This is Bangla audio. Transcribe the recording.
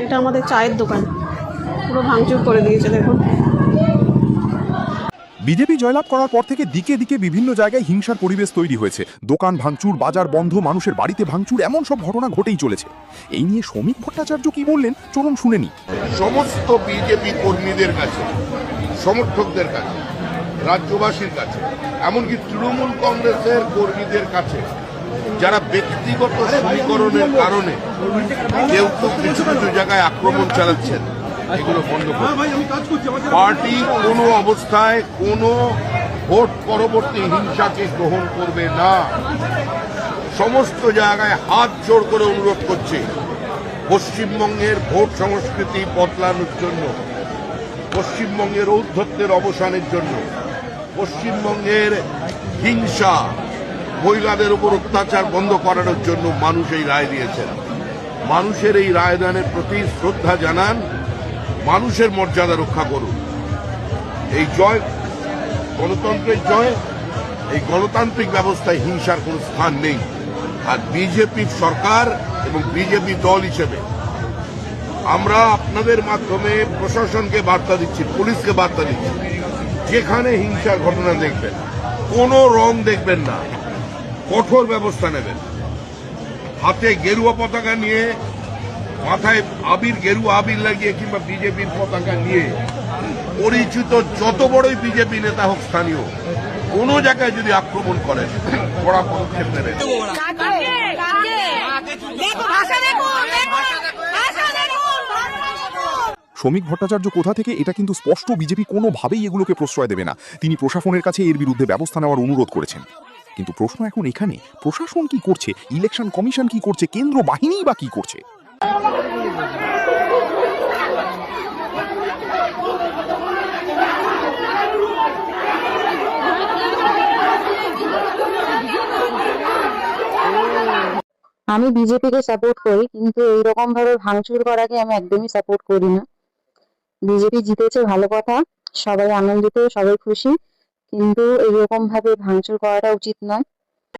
এটা আমাদের চায়ের দোকান, পুরো ভাঙচুর করে দিয়েছে দেখুন। বিজেপি জয়লাভ করার পর থেকে দিকে দিকে বিভিন্ন জায়গায় হিংসার পরিবেশ তৈরি হয়েছে। দোকান ভাঙচুর, বাজার বন্ধ, মানুষের বাড়িতে ভাঙচুর, এমন সব ঘটনা ঘটেই চলেছে। এই নিয়ে শ্রমিক ভট্টাচার্য কি বললেন চলুন শুনে নি। সমস্ত বিজেপি কর্মীদের কাছে, সমর্থকদের কাছে, রাজ্যবাসীর কাছে, এমনকি তৃণমূল কংগ্রেসের কর্মীদের কাছে, যারা ব্যক্তিগত সমীকরণের কারণে কেউ কেউ কিছু কিছু জায়গায় আক্রমণ চালাচ্ছেন, এগুলো বন্ধ করুন। পার্টি কোনো অবস্থায় কোনো ভোট পরবর্তী হিংসাকে গ্রহণ করবে না। সমস্ত জায়গায় হাত জোড় করে অনুরোধ করছে, পশ্চিমবঙ্গের ভোট সংস্কৃতি বদলানোর জন্য, পশ্চিমবঙ্গের ঔদ্ধত্যের অবসানের জন্য, পশ্চিমবঙ্গের হিংসা, মহিলাদের উপর অত্যাচার বন্ধ করানোর জন্য মানুষ এই রায় দিয়েছেন। মানুষের এই রায়দানের প্রতি শ্রদ্ধা জানান, মানুষের মর্যাদা রক্ষা করুন। এই জয় গণতন্ত্রের জয়। এই গণতান্ত্রিক ব্যবস্থায় হিংসার কোনো স্থান নেই। আর বিজেপির সরকার এবং বিজেপি দল হিসেবে আমরা আপনাদের মাধ্যমে প্রশাসনকে বার্তা দিচ্ছি, পুলিশকে বার্তা দিচ্ছি, যেখানে হিংসার ঘটনা দেখবেন, কোনো রং দেখবেন না, কঠোর ব্যবস্থা নেবেন। হাতে গেরুয়া পতাকা নিয়ে, মাথায় গেরুয়া আবির লাগিয়ে কিংবা বিজেপির পতাকা নিয়ে পরিচিত যত বড়ই বিজেপি নেতা হোক, স্থানীয় কোনো জায়গায় যদি আক্রমণ করেন, কড়া পদক্ষেপ নেবেন। শ্রমিক ভট্টাচার্য কোথা থেকে, এটা কিন্তু স্পষ্ট। বিজেপি কোনোভাবেই এগুলোকে প্রশ্রয় দেবে না। তিনি প্রশাসনের কাছে এর বিরুদ্ধে ব্যবস্থা নেওয়ার অনুরোধ করেছেন। কিন্তু প্রশ্ন এখন এখানে, প্রশাসন কি করছে, ইলেকশন কমিশন কি করছে, কেন্দ্র বাহিনী বা কি করছে? আমি বিজেপিকে সাপোর্ট করি, কিন্তু এইরকম ভাবে ভাঙচুর করাকে আমি একদমই সাপোর্ট করি না। বিজেপি জিতেছে, ভালো কথা, সবাই আনন্দিত, সবাই খুশি, কিন্তু এইরকম ভাবে ভাঙচুর করাটা উচিত নয়।